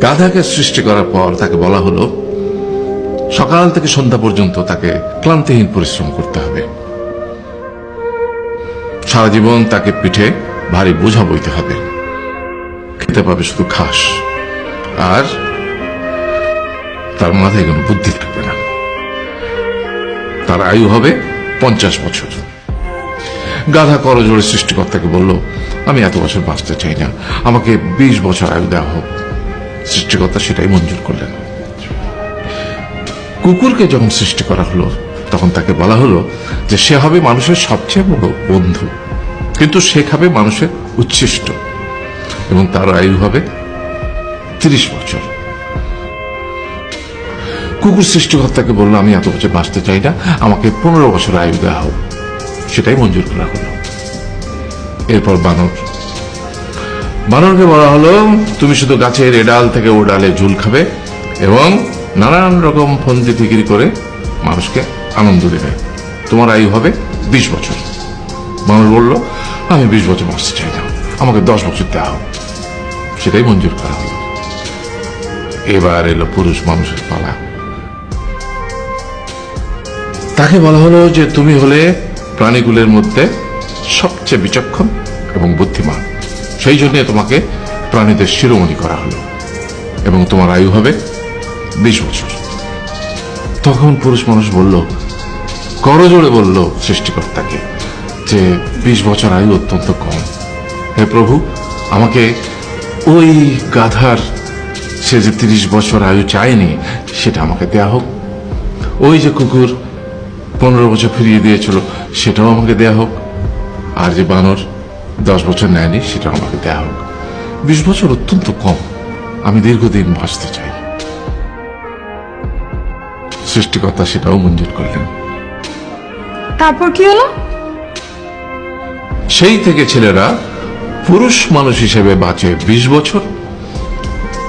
গাধাকে সৃষ্টি করার পর তাকে বলা হলো সকাল থেকে সন্ধ্যা পর্যন্ত তাকে ক্লান্তিহীন পরিশ্রম করতে হবে, সারা জীবন তাকে পিঠে ভারী বোঝা বইতে হবে, খেতে পাবে শুধু ঘাস, আর তার মাথায় কোনো বুদ্ধি থাকবে না। তার আয়ু হবে 50 বছর। গাধা করজোড়ে সৃষ্টিকর্তাকে বলল, আমি এত বছর বাঁচতে চাই না, আমাকে 20 বছর আয়ু দেওয়া হোক। সৃষ্টিকর্তা সেটাই মঞ্জুর করলেন। কুকুরকে যখন সৃষ্টি করা হলো তখন তাকে বলা হলো যে সে হবে মানুষের সবচেয়ে বড় বন্ধু, কিন্তু সে খাবে মানুষের উচ্ছিষ্ট, এবং তার আয়ু হবে 30 বছর। কুকুর সৃষ্টিকর্তাকে বলল, আমি এত বছর বাঁচতে চাই না, আমাকে 15 বছর আয়ু দেওয়া হোক। সেটাই মঞ্জুর করা হলো। এরপর বানরকে বলা হলো, তুমি শুধু গাছের এ ডাল থেকে ও ডালে ঝুল খাবে এবং নানান রকম ফন্দি ফিকির করে মানুষকে আনন্দ দেবে, তোমার আয়ু হবে 20 বছর। বানর বলল, আমি 20 বছর বাঁচতে চাই না, আমাকে 10 বছর দেওয়া হোক। সেটাই মঞ্জুর করা হলো। এবার এলো পুরুষ মানুষের পালা। তাকে বলা হলো যে তুমি হলে প্রাণীগুলোর মধ্যে সবচেয়ে বিচক্ষণ এবং বুদ্ধিমান, সেই জন্য তোমাকে প্রাণীদের শিরোমণি করা হলো এবং তোমার আয়ু হবে 20 বছর। তখন পুরুষ মানুষ বলল, করজোড়ে বলল সৃষ্টিকর্তাকে যে 20 বছর আয়ু অত্যন্ত কম, হে প্রভু, আমাকে ওই গাধার সে যে 30 বছর আয়ু চায়নি সেটা আমাকে দেয়া হোক, ওই যে কুকুর 15 বছর ফিরিয়ে দিয়েছিল সেটাও আমাকে দেয়া হোক, আর যে বানর 10 বছর নেয়নি সেটাও আমাকে দেয়া হোক। 20 বছর অত্যন্ত কম, আমি দীর্ঘদিন বাঁচতে চাই। সৃষ্টিকর্তা সেটাও মঞ্জুর করলেন। তারপর কি হলো? সেই থেকে ছেলেরা পুরুষ মানুষ হিসেবে বাঁচে 20 বছর,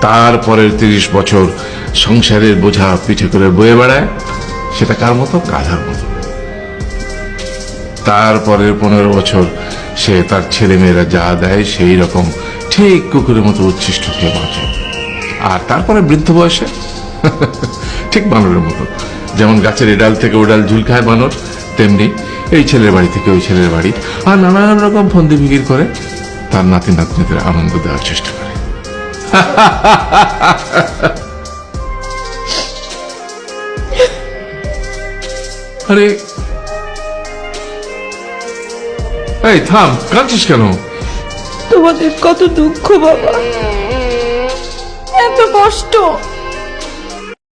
তারপরের 30 বছর সংসারের বোঝা পিঠে করে বয়ে বেড়ায়, সেটা কার মতো? গাধার মতো। তারপরের 15 বছর সে তার ছেলে মেয়েরা যা দেয় সেই রকম ঠিক কুকুরের মতো উচ্ছিষ্ট খেয়ে বাঁচে। আর তারপরে বৃদ্ধ বয়সে ঠিক বানরের মতো, যেমন গাছের এডাল থেকে ওডাল ঝুল খায় বানর, তেমনি এই ছেলের বাড়ি থেকে ওই ছেলের বাড়ি, আর নানান রকম ফন্দি ফিকির করে তার নাতি নাতনিদের আনন্দ দেওয়ার চেষ্টা করে। আরে এই থাম, কাঁদছিস কেন? তোমাদের কত দুঃখ বাবা, এত কষ্ট।